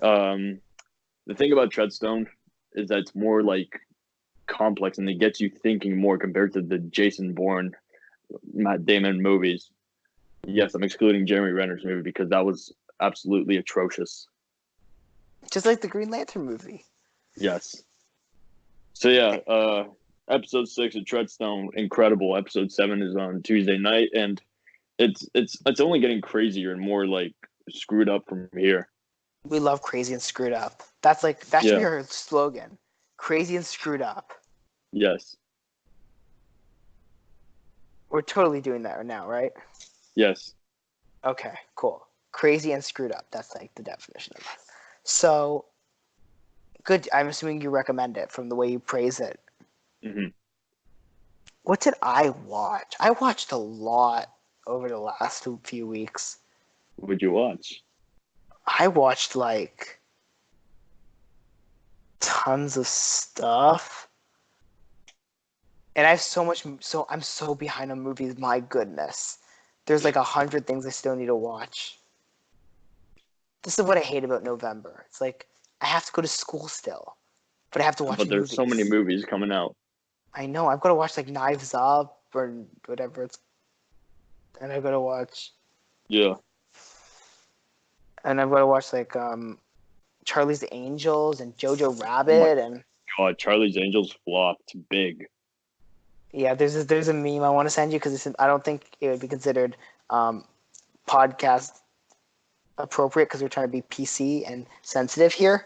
the thing about Treadstone is that it's more like complex, and it gets you thinking more compared to the Jason Bourne, Matt Damon movies. Yes, I'm excluding Jeremy Renner's movie because that was absolutely atrocious. Just like the Green Lantern movie. Yes. So yeah, episode 6 of Treadstone, incredible. Episode 7 is on Tuesday night, and it's only getting crazier and more like screwed up from here. We love crazy and screwed up. That should be Yeah. our slogan. Crazy and screwed up. Yes. We're totally doing that right now, right? Yes. Okay, cool. Crazy and screwed up. That's like the definition of that. So, good. I'm assuming you recommend it from the way you praise it. Mm-hmm. What did I watch? I watched a lot over the last few weeks. What would you watch? I watched like tons of stuff. And I have I'm so behind on movies, my goodness. There's like 100 things I still need to watch. This is what I hate about November. It's like, I have to go to school still, but I have to watch But movies. there's so many movies coming out. I know, I've got to watch like Knives Up or whatever it's, and I've got to watch, Yeah. and I've got to watch like, Charlie's Angels and Jojo Rabbit, and God, Charlie's Angels flopped big. yeah, there's a meme I want to send you because I don't think it would be considered podcast appropriate because we're trying to be PC and sensitive here.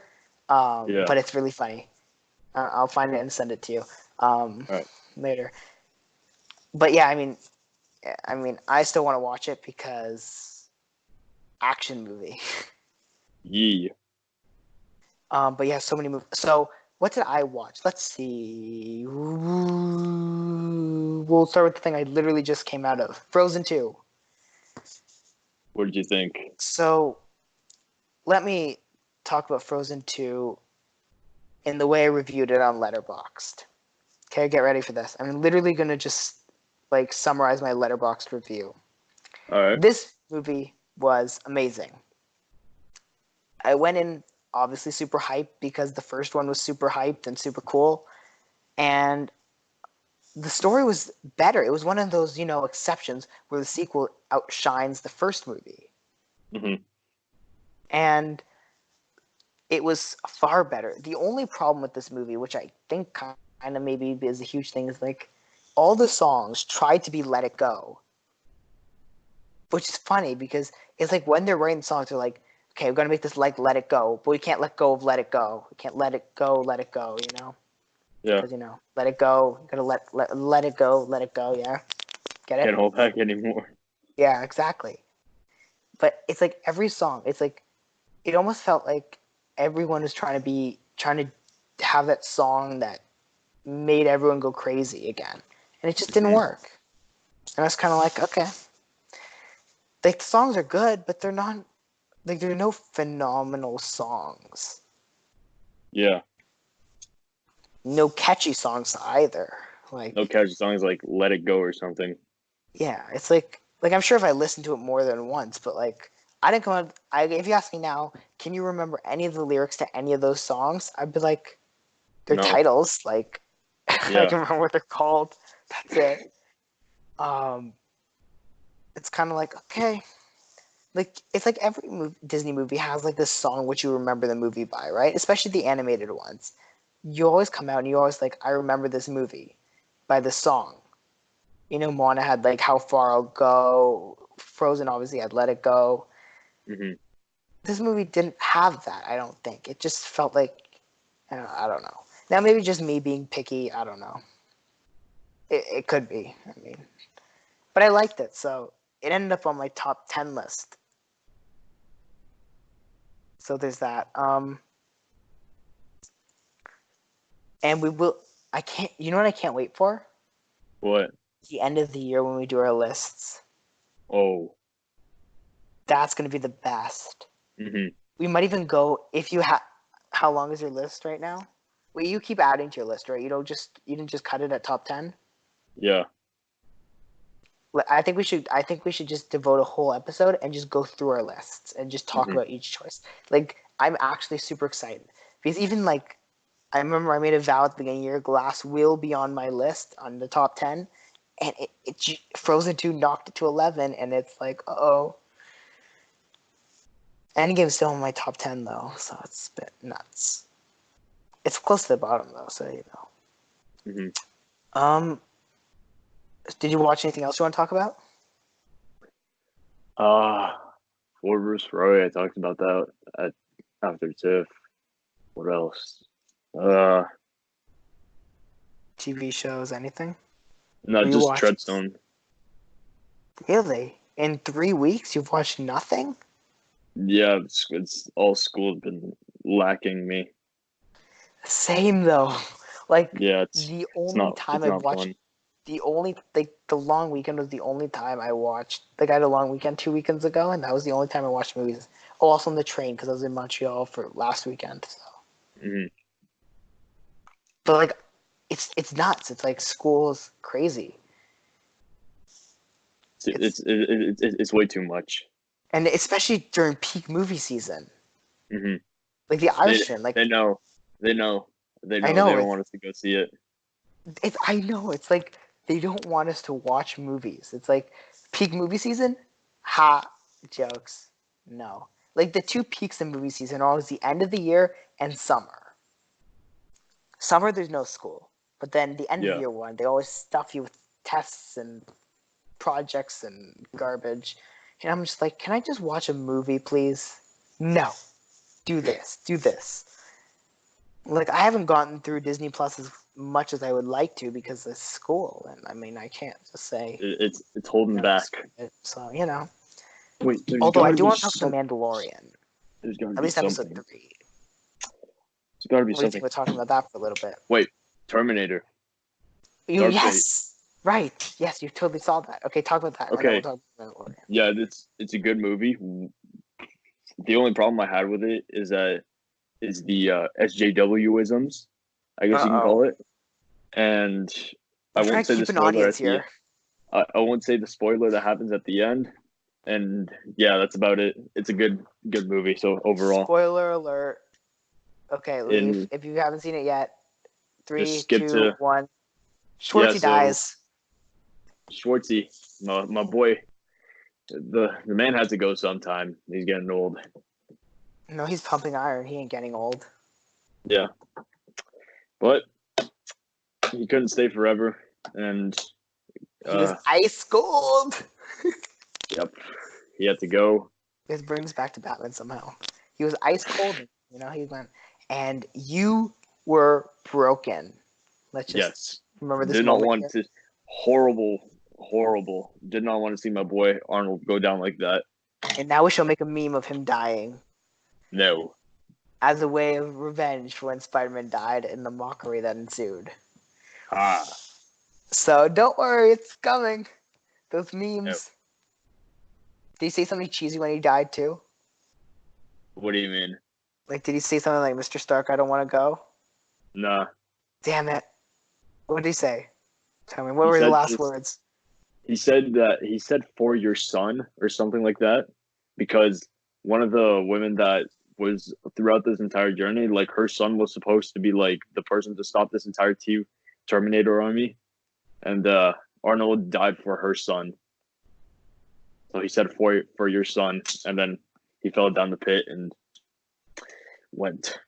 Yeah. But it's really funny. I'll find it and send it to you Right. later. But yeah, I mean, I still want to watch it because action movie. Yee. But yeah, so many movies. So what did I watch? Let's see. We'll start with the thing I literally just came out of. Frozen 2. What did you think? So let me talk about Frozen 2 in the way I reviewed it on Letterboxd. Okay, get ready for this. I'm literally going to just like summarize my Letterboxd review. All right. This movie was amazing. I went in obviously super hyped because the first one was super hyped and super cool. And the story was better. It was one of those, exceptions where the sequel outshines the first movie. Mm-hmm. And it was far better. The only problem with this movie, which I think kind of maybe is a huge thing, is like all the songs tried to be Let It Go. Which is funny because it's like when they're writing songs, they're like, okay, we're going to make this like Let It Go, but we can't let go of Let It Go. We can't let it go, Yeah. Because, let it go. You got to let it go, yeah? Get it? Can't hold back anymore. Yeah, exactly. but it's like every song, it's like it almost felt like everyone was trying to have that song that made everyone go crazy again, and it just didn't work. And I was kind of like, okay, like the songs are good, but they're not like there are no phenomenal songs. Yeah. No catchy songs either. Like No catchy songs like "Let It Go" or something. yeah, it's like I'm sure if I listened to it more than once, but like I didn't come out. If you ask me now, can you remember any of the lyrics to any of those songs? I'd be like, their No. titles, like I Yeah. can remember what they're called. That's it. It's kind of like okay, like it's like every Disney movie has like this song which you remember the movie by, right? Especially the animated ones. You always come out and you always like, I remember this movie by the song. You know, Moana had like How Far I'll Go. Frozen obviously had Let It Go. Hmm. This movie didn't have that. I don't think it just felt like I don't know. Now maybe just me being picky. I don't know. It could be. I mean, but I liked it, so it ended up on my top 10 list. So there's that. And we will. I can't. You know what I can't wait for? What? The end of the year when we do our lists. Oh. That's gonna be the best. Hmm. We might even go if you have. How long is your list right now? Wait, you keep adding to your list, right? You didn't just cut it at top 10. Yeah. I think we should. I think we should just devote a whole episode and just go through our lists and just talk Hmm. about each choice. Like I'm actually super excited because even like I remember I made a vow at the beginning of the year, Glass will be on my list on the top 10, and it Frozen 2 knocked it to 11, and it's like, oh. Endgame's still in my top 10 though, so it's a bit nuts. It's close to the bottom though, so you know. Hmm. Um, did you watch anything else you want to talk about? Ford vs. Ferrari. I talked about that after TIFF. What else? TV shows, anything? Not Or you just watch? Treadstone. Really? In 3 weeks, you've watched nothing? Yeah, it's all school's been lacking me. Same though. Like Yeah, the only time it's I've not watched fun. the long weekend was the only time I watched. Like I had a long weekend 2 weekends ago, and that was the only time I watched movies. Oh, also on the train because I was in Montreal for last weekend. So. Hmm. But like, it's nuts. It's like school's crazy. It's It's way too much. and especially during peak movie season, Hmm. like The They Irishman. Like they know they know I they know don't want us to go see it. it's I know it's like they don't want us to watch movies. It's like peak movie season, ha jokes. No, like the two peaks in movie season are always the end of the year and summer. Summer there's no school, but then the end of the Yeah. year one they always stuff you with tests and projects and garbage. And I'm just like, can I just watch a movie, please? No, do this, do this. Like I haven't gotten through Disney Plus as much as I would like to because of school, and I mean I can't just say It's holding no. back. So you know. Wait, there's Although got I to do be want to talk to the some. Mandalorian, There's got to at be least episode something. 3. There's got to be What do you think something. about talking about that for a little bit? Wait, Terminator. You Dark Fate. yes, right. Yes, you totally saw that. Okay, talk about that, and then we'll Okay, talk about Mandalorian. yeah, it's a good movie. The only problem I had with it is the SJWisms, I guess Uh you can oh. call it. And I I'm won't trying to say the keep an spoiler audience at the here. I won't say the spoiler that happens at the end. And yeah, that's about it. It's a good movie. So overall, Spoiler alert. Okay, leave in if you haven't seen it yet. just Three, skip two, to one. yeah. Schwartzy So dies. Schwartzy, my boy, the man has to go sometime. He's getting old. No, he's pumping iron. He ain't getting old. Yeah, but he couldn't stay forever, and He was ice cold. yep, he had to go. This brings back to Batman somehow. He was ice cold. You know, he went, and you were broken. Let's just Yes, remember this did not moment want here. to. Horrible. Did not want to see my boy Arnold go down like that. And now we shall make a meme of him dying No. as a way of revenge for when Spider-Man died and the mockery that ensued. Ah. So don't worry, it's coming. Those No. memes. Did he say something cheesy when he died too? What do you mean? Like, did he say something like, Mr. Stark, I don't want to go? Nah. Damn it. What did he say? Tell me, what He were the said last just- words? He said for your son or something like that, because one of the women that was throughout this entire journey, like her son was supposed to be like the person to stop this entire Terminator army, and Arnold died for her son. So he said for your son, and then he fell down the pit and went.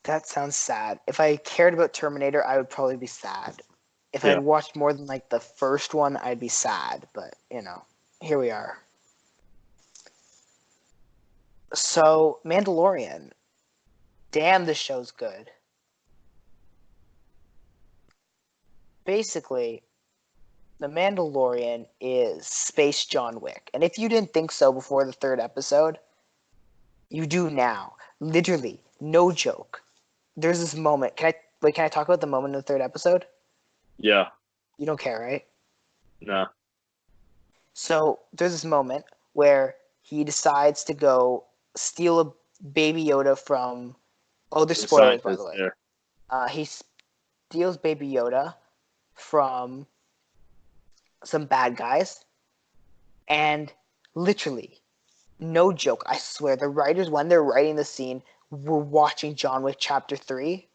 That sounds sad. If I cared about Terminator, I would probably be sad. If I Yeah. had watched more than like the first one, I'd be sad. But, here we are. So, Mandalorian. Damn, this show's good. Basically, The Mandalorian is Space John Wick. And if you didn't think so before the third episode, you do now. Literally, no joke. There's this moment. Can I talk about the moment in the third episode? Yeah. You don't care, right? Nah. So there's this moment where he decides to go steal a Baby Yoda from. Oh, there's The spoilers, by the scientist way. there. He steals Baby Yoda from some bad guys, and literally, no joke, I swear, the writers, when they're writing the scene, were watching John Wick Chapter 3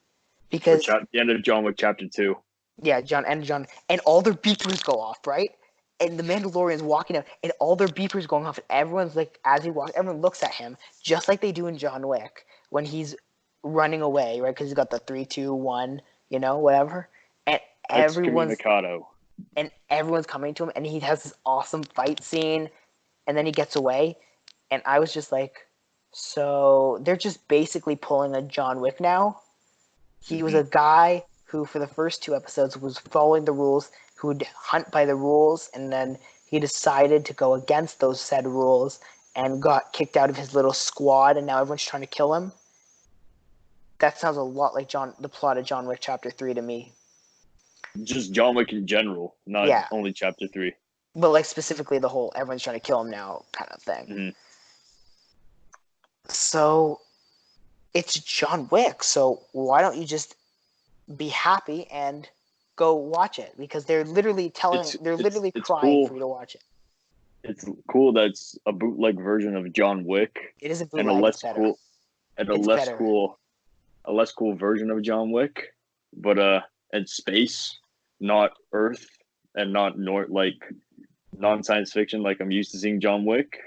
because The end of John Wick Chapter 2. yeah, John, and all their beepers go off, right? And the Mandalorian's walking out, and all their beepers going off, and everyone's like, as he walks, everyone looks at him, just like they do in John Wick when he's running away, right? Because he's got the 3, 2, 1, whatever, and everyone's coming to him, and he has this awesome fight scene, and then he gets away, and I was just like, so they're just basically pulling a John Wick now. He was a guy who, for the first 2 episodes, was following the rules, who would hunt by the rules, and then he decided to go against those said rules and got kicked out of his little squad, and now everyone's trying to kill him. That sounds a lot like the plot of John Wick Chapter 3 to me. Just John Wick in general, not Yeah. only Chapter 3. But like specifically the whole everyone's trying to kill him now kind of thing. Mm-hmm. So it's John Wick, so why don't you just be happy and go watch it? Because they're literally crying cool. for you to watch it. It's cool that it's a bootleg version of John Wick. It is a bootleg. And a less better. cool version of John Wick, but and space, not Earth, and not non-science fiction like I'm used to seeing John Wick.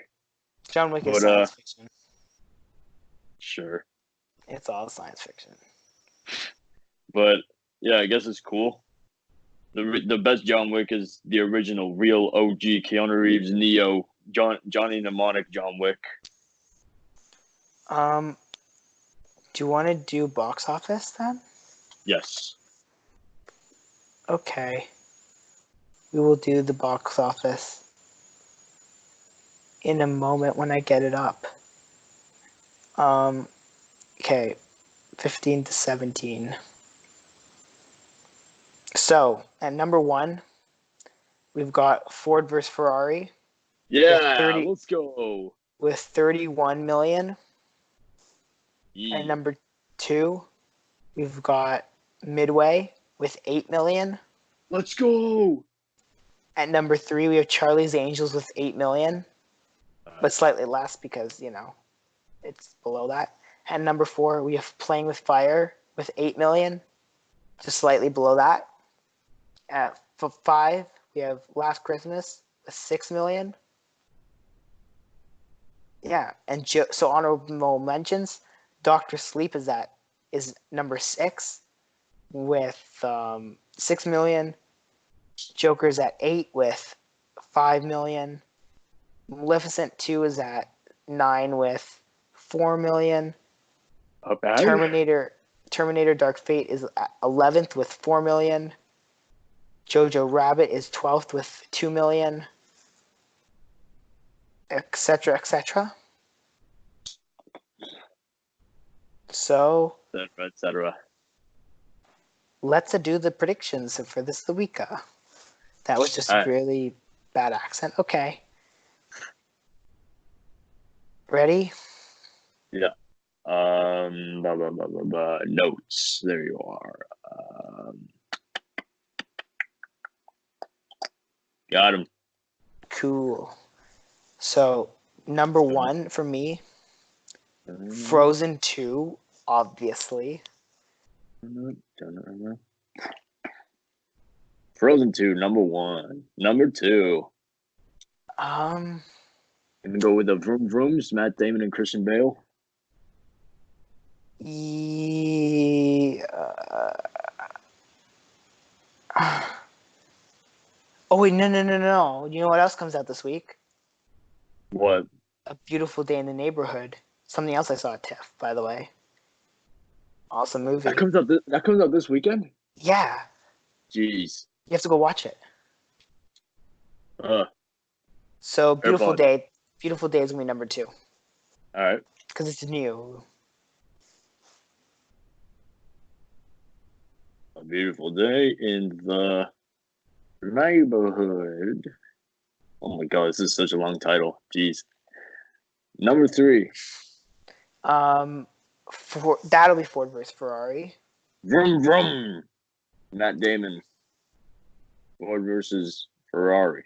John Wick is science fiction. Sure. It's all science fiction. But yeah, I guess it's cool. The best John Wick is the original, real OG Keanu Reeves, Neo, Johnny Mnemonic John Wick. Do you want to do box office then? Yes. Okay. We will do the box office in a moment when I get it up. Okay. 15 to 17. So, at number 1, we've got Ford vs. Ferrari. Yeah, let's go. With 31 million. Yeah. At number 2, we've got Midway with 8 million. Let's go. At number 3, we have Charlie's Angels with 8 million. But slightly less because, it's below that. At number 4, we have Playing with Fire with 8 million. Just slightly below that. At 5, we have Last Christmas with 6 million. Yeah, and so honorable mentions, Doctor Sleep is number 6 with 6 million. Joker's at 8 with 5 million. Maleficent 2 is at 9 with 4 million. Terminator Dark Fate is at 11th with 4 million. Jojo Rabbit is 12th with 2 million. etc., etc. So etc. let's do the predictions for the week. That was just All a right. really bad accent. Okay. Ready? Yeah. Notes. There you are. Got him. Cool. So, number one for me, Frozen 2, obviously. Frozen 2, number one. Number two. Um, Gonna go with the Vroom Vrooms, Matt Damon and Christian Bale. yeah, oh wait, no. You know what else comes out this week? What? A Beautiful Day in the Neighborhood. Something else I saw at TIFF, by the way. Awesome movie. That comes out this weekend? Yeah, Jeez. you have to go watch it. Uh, So AirPod. Beautiful Day is gonna be number two All right. because it's new. A Beautiful Day in the Neighborhood. Oh my god, this is such a long title. Jeez. Number three. That'll be Ford versus Ferrari. Vroom Vroom. Matt Damon. Ford versus Ferrari.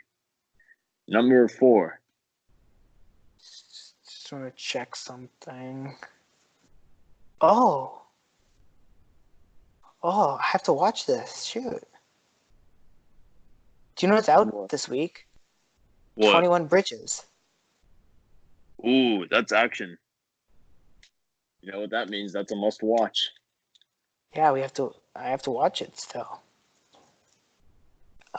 Number four. Just want to check something. Oh, I have to watch this. Shoot. Do you know what's out What? this week? What? 21 Bridges. Ooh, that's action. You know what that means? That's a must watch. Yeah, I have to watch it still.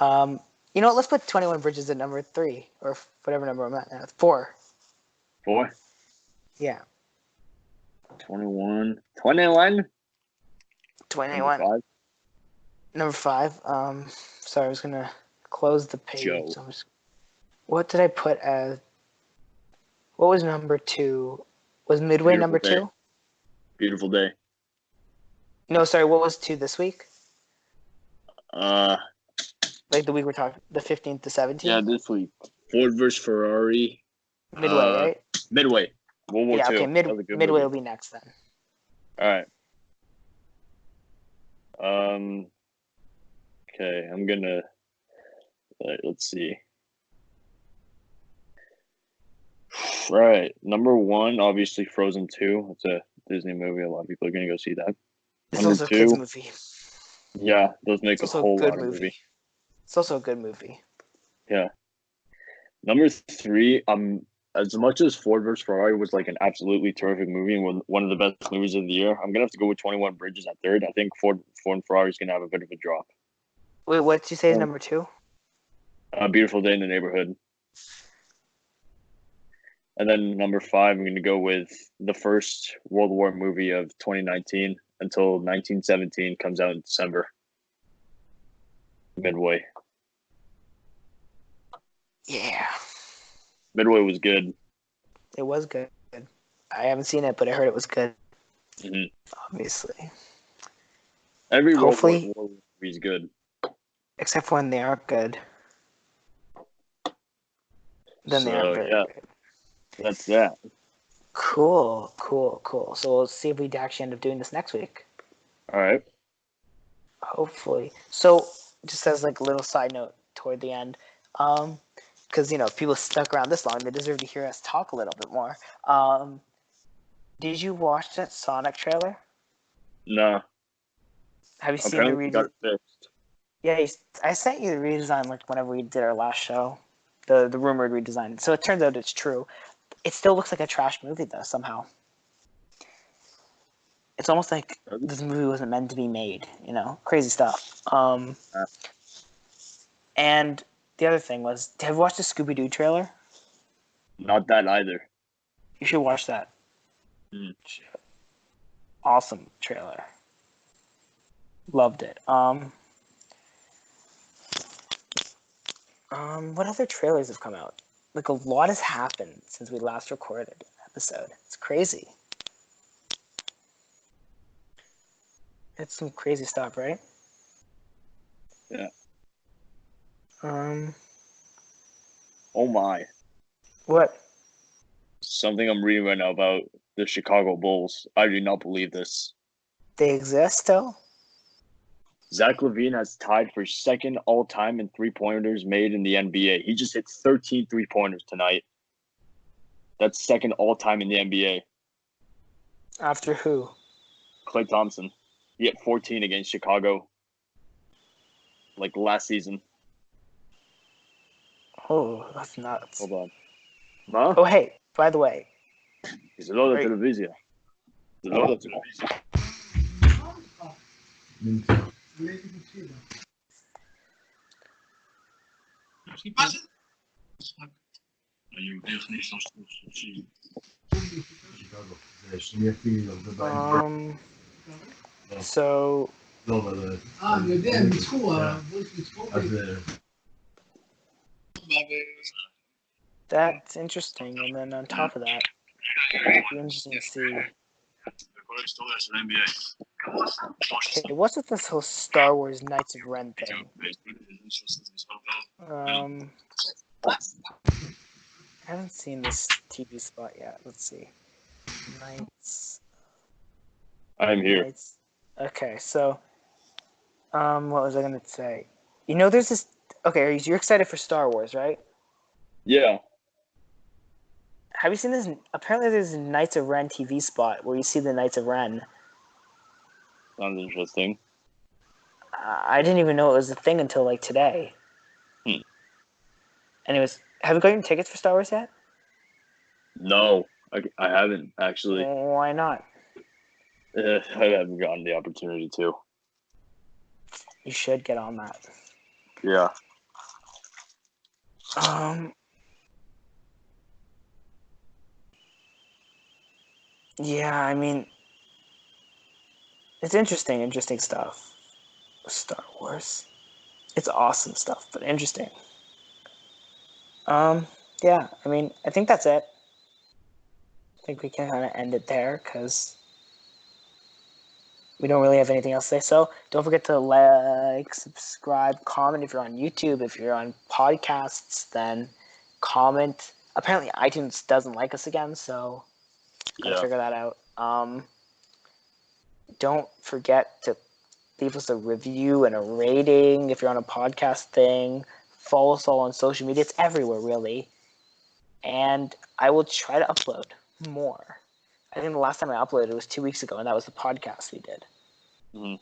You know what? Let's put 21 Bridges at number 3 or whatever number I'm at. 4. Four. Yeah. 21. 21. 21. Number five. Number 5. Sorry, I was gonna close the page. Joe. So what did I put as? What was number 2? Was Midway number 2? Beautiful Day. No, sorry. What was 2 this week? Uh, Like the week we're talking, the 15th to 17th. yeah, this week. Ford versus Ferrari. Midway, right? Midway. World War Yeah. II. Okay. That was a good Midway movie. will be next then. All right. Okay, I'm gonna. Let's see. All right, number one, obviously Frozen 2. It's a Disney movie. A lot of people are gonna go see that. It's Number also a two, kids movie. yeah, those make It's a also a whole good lot of movie. It's also a good movie. Yeah. Number three, as much as Ford vs Ferrari was like an absolutely terrific movie and one of the best movies of the year, I'm gonna have to go with 21 Bridges at third. I think Ford and Ferrari is gonna have a bit of a drop. Wait, what did you say is number 2? Beautiful Day in the Neighborhood. And then number five, I'm gonna go with the first World War movie of 2019 until 1917 comes out in December. Midway. Yeah. Midway was good. It was good. I haven't seen it, but I heard it was good. Mm-hmm. Obviously. Every Hopefully, World War movie is good. except when they aren't good. Then they aren't very good. That's that. Cool. So we'll see if we actually end up doing this next week. All right. Hopefully. So just as like a little side note toward the end, because if people stuck around this long, they deserve to hear us talk a little bit more. Did you watch that Sonic trailer? No. Have you seen the Apparently got redesign? it fixed. Yeah, I sent you the redesign like whenever we did our last show, the rumored redesign. So it turns out it's true. It still looks like a trash movie though somehow. It's almost like this movie wasn't meant to be made. Crazy stuff. And the other thing was, have you watched the Scooby Doo trailer? Not that either. You should watch that. Awesome trailer. Loved it. What other trailers have come out? like a lot has happened since we last recorded an episode. It's crazy. It's some crazy stuff, right? Yeah. Oh my. What? Something I'm reading right now about the Chicago Bulls. I do not believe this. They exist still? Zach LaVine has tied for second all-time in three-pointers made in the NBA. He just hit 13 three-pointers tonight. That's second all-time in the NBA. After who? Klay Thompson. He hit 14 against Chicago, like last season. Oh, that's nuts. Hold on. Huh? Oh, hey, by the way. Zelo da televizia. Zelo da televizia. So that's interesting, and then on top of that, it'd be interesting to see. Okay, what's with this whole Star Wars Knights of Ren thing? I haven't seen this TV spot yet. Let's see. Knights. I'm here. Knights. Okay, so, what was I gonna say? You know, there's this. Okay, you're excited for Star Wars, right? Yeah. Have you seen this? Apparently, there's a Knights of Ren TV spot where you see the Knights of Ren. Sounds interesting. I didn't even know it was a thing until like today. Anyways, have you gotten tickets for Star Wars yet? No, I haven't actually. Why not? I haven't gotten the opportunity to. You should get on that. Yeah. Yeah, I mean, it's interesting stuff. Star Wars. It's awesome stuff, but interesting. Yeah, I mean, I think that's it. I think we can kind of end it there because we don't really have anything else to say. So don't forget to like, subscribe, comment. If you're on YouTube, if you're on podcasts, then comment. Apparently iTunes doesn't like us again, so gotta figure that out. Don't forget to leave us a review and a rating if you're on a podcast thing. Follow us all on social media. It's everywhere, really. And I will try to upload more. I think the last time I uploaded was 2 weeks ago, and that was the podcast we did. Mm-hmm.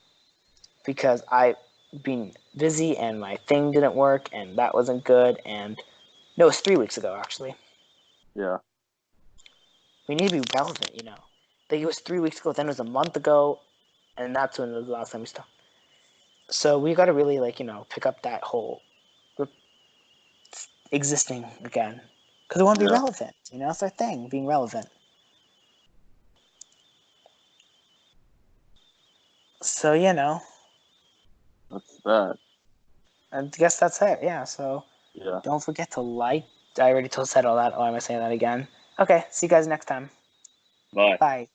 Because I've been busy, and my thing didn't work, and that wasn't good. And no, it was 3 weeks ago, actually. Yeah. We need to be relevant, you know. Like, it was 3 weeks ago, then it was a month ago, and that's when it was the last time we stopped. So we got to really, like, you know, pick up that whole existing again. Because we want to be relevant, you know? That's our thing, being relevant. So, you know. That's that. I guess that's it, yeah. So, don't forget to like. I already said all that. Why am I saying that again? Okay, see you guys next time. Bye. Bye.